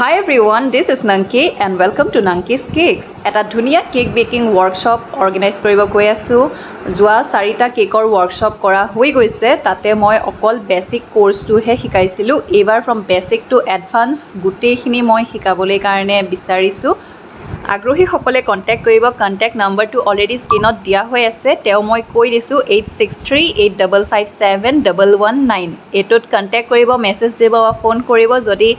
Hi everyone, this is Nanki and welcome to Nanki's Cakes. Eta dhuniya cake baking workshop organize koribo goi asu. Jua 4টা কেকৰ workshop কৰা হৈ গৈছে তাতে মই অকল basic course টো হে শিকাইছিলো এবাৰ from basic to advanced গুটেইখিনি মই শিকাবলৈ কাৰণে বিচাৰিছো আগ্ৰহী সকলে কন্টাক্ট কৰিব কন্টাক্ট নাম্বাৰটো অলৰেডি স্ক্ৰিনত দিয়া হৈ আছে তেও মই কৈ দিছো 8638557119 এটোত কন্টাক্ট কৰিব মেছেজ দিব বা ফোন কৰিব যদি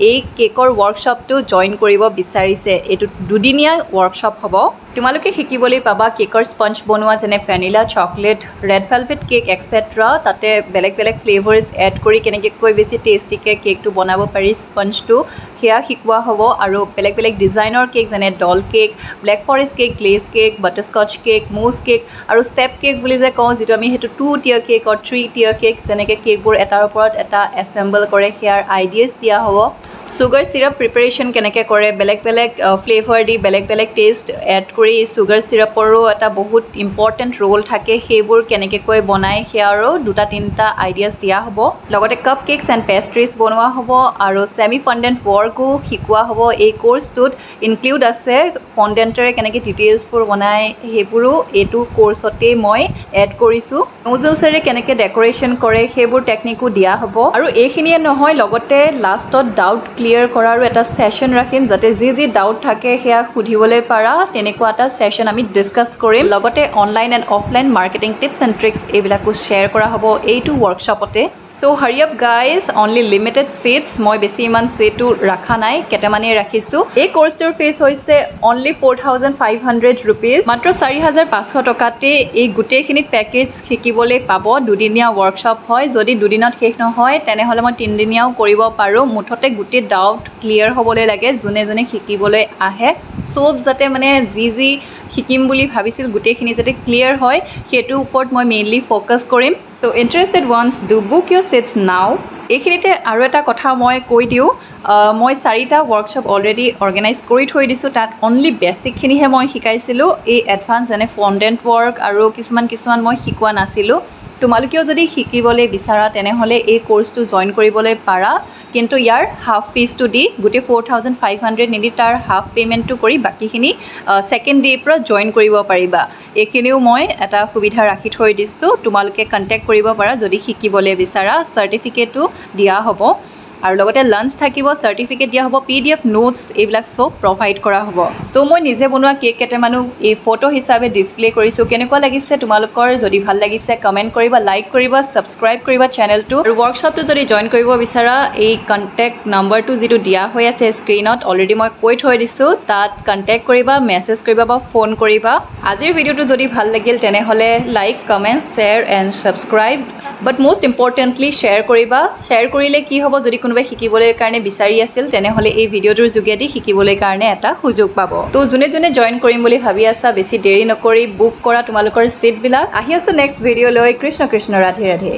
এই কেকৰ ওয়াৰ্কশ্বপটো জয়েন কৰিব বিচাৰিছে এটো দুদিনীয়া ওয়াৰ্কশ্বপ হ'ব তোমালোকে শিকিবলৈ পাবা কেকৰ স্পঞ্জ বনোৱা যেনে vanilla chocolate red velvet cake etcetera তাতে বেলেগ বেলেগ ফ্লেভাৰস এড কৰি কেনেকৈ কৈ বেছি টেস্টি কেকটো বনাব পাৰি স্পঞ্জটো হেয়া শিকোৱা হ'ব আৰু বেলেগ বেলেগ ডিজাইনৰ কেক যেনে doll cake black forest cake glaze cake butterscotch cake mousse cake আৰু ষ্টেপ কেক বুলি যে কওঁ যেটো আমি হেতু 2 tier cake or 3 tier cake যেনেকৈ কেকবোৰ এটাৰ ওপৰত এটা এসেম্বল কৰে হেয়াৰ আইডিয়াস দিয়া হ'ব sugar syrup preparation কেনেকৈ কৰে বেলেগ বেলেগ ফ্লেভাৰ দি বেলেগ বেলেগ টেষ্ট এড কৰি sugar syrupৰো এটা বহুত ইম্পৰ্টেন্ট ৰোল থাকে হেবোৰ কেনেকৈ কৈ বনাই হেয়াৰো দুটা তিনটা আইডিয়াস দিয়া হ'ব লগতে কাপ কেকস এন্ড পেস্ট্ৰিজ বনোৱা হ'ব আৰু সেমি ফন্ডেন্ট ওয়াৰ্কো শিকোৱা হ'ব এই কোৰ্সটোত ইনক্লুড আছে ফন্ডেন্টৰে কেনেকৈ ডিটেইলছবোৰ বনাই হেবোৰো এটো কোৰ্সতে মই এড কৰিছো নোজলছৰে কেনেকৈ ডেকোৰেশন কৰে হেবোৰ টেকনিকো দিয়া হ'ব আৰু এইখিনিয়ে নহয় লগতে লাষ্টত ডাউট ক্লিয়াৰ কৰাৰ এটা সেশন ৰাখিম যাতে যি ডাউট থাকে হেয়া খুধিবলৈ পাৰা তেনেকুৱা এটা সেশন আমি ডিসকাস কৰিম লগতে online and offline marketing tips and tricks এইবিলাকো শেয়াৰ কৰা হ'ব এইটো ওয়াৰ্কশ্বপতে So hurry up guys, only limited seats. মই বেছি ইমান সিটটো ৰাখা নাই কেটেমানে ৰাখিছো এই কোৰ্সটোৰ ফিস হৈছে only 4500 rupees মাত্ৰ 4500 টকাতে এই গুটেইখিনি প্যাকেজ শিকিবলৈ পাব দুদিনীয়া ওয়াৰ্কশ্বপ হয় যদি দুদিনত শেষ নহয় তেনেহলে মই তিনদিনীয়াও কৰিব পাৰো মুঠতে গুটে ডাউট ক্লিয়াৰ হ'বলৈ লাগে জুনে জুনে শিকিবলৈ আহে সব যাতে মানে জি শিকিম বুলি ভাবিছিল গুটেইখিনি যাতে ক্লিয়াৰ হয় হেতু ওপৰত মই মেইনলি ফোকাস কৰিম So interested ones do book your seats now. এইখিনিতে আৰু এটা কথা মই কৈ দিও মই 4টা ওয়াৰ্কশ্বপ অলৰেডি অৰ্গানাইজ কৰি থৈ দিছো তাত অনলি বেসিক খিনিহে মই শিকাইছিলো এই এডভান্স এনে ফন্ডেন্ট ওয়াৰ্ক আৰু কিছুমান মই শিকোৱা নাছিলো তোমালোকেও যদি শিকিবলৈ বিচাৰা তেনেহলে এই কোৰ্সটো জয়েন কৰিবলৈ পাৰা কিন্তু ইয়াৰ হাফ ফিসটো দি গুটে 4500 নিদি তাৰ হাফ পেমেন্টটো কৰি বাকিখিনি সেকেন্ড ডে পৰা জয়েন কৰিব পাৰিবা এইখিনিও মই এটা সুবিধা ৰাখি থৈ দিছো তোমালোকে কন্টাক্ট কৰিব পাৰা যদি শিকিবলৈ বিচাৰা সাৰ্টিফিকেটটো দিয়া হ'ব আৰু লগতে লাঞ্চ থাকিব সাৰ্টিফিকেট দিয়া হ'ব পিডিএফ নোটস এইবিলাক সব প্ৰভাইড কৰা হ'ব তো মই নিজে বনোৱা কেক কেটেমানো এই ফটো হিচাপে ডিসপ্লে কৰিছো কেনেকুৱা লাগিছে তোমালোকৰ যদি ভাল লাগিছে কমেন্ট কৰিবা লাইক কৰিবা সাবস্ক্ৰাইব কৰিবা চেনেলটো আৰু ওয়াৰ্কশ্বপটো যদি জয়েন কৰিব বিচাৰা এই কন্টাক্ট নাম্বাৰটো যেটো দিয়া হৈ আছে স্ক্ৰিনত অলৰেডি মই কৈ থৈ দিছো তাত কন্টাক্ট কৰিবা মেছেজ কৰিবা বা ফোন কৰিবা আজিৰ ভিডিওটো যদি ভাল লাগিল তেনেহলে like comment share and subscribe but most importantly share কৰিবা শেয়াৰ কৰিলে কি হ'ব যদি কোনোবাই শিকিবলৈ কাৰণে বিচাৰি আছিল তেনেহলে এই ভিডিওটোৰ যোগেদি শিকিবলৈ কাৰণে এটা সুযোগ পাব তো জুনে জুনে জয়েন কৰিম বুলি ভাবি আছা বেছি দেৰি নকৰি বুক কৰা তোমালোকৰ সিট বিলাক আহি আছে নেক্সট ভিডিও লৈ কৃষ্ণ কৃষ্ণ ৰাধে ৰাধে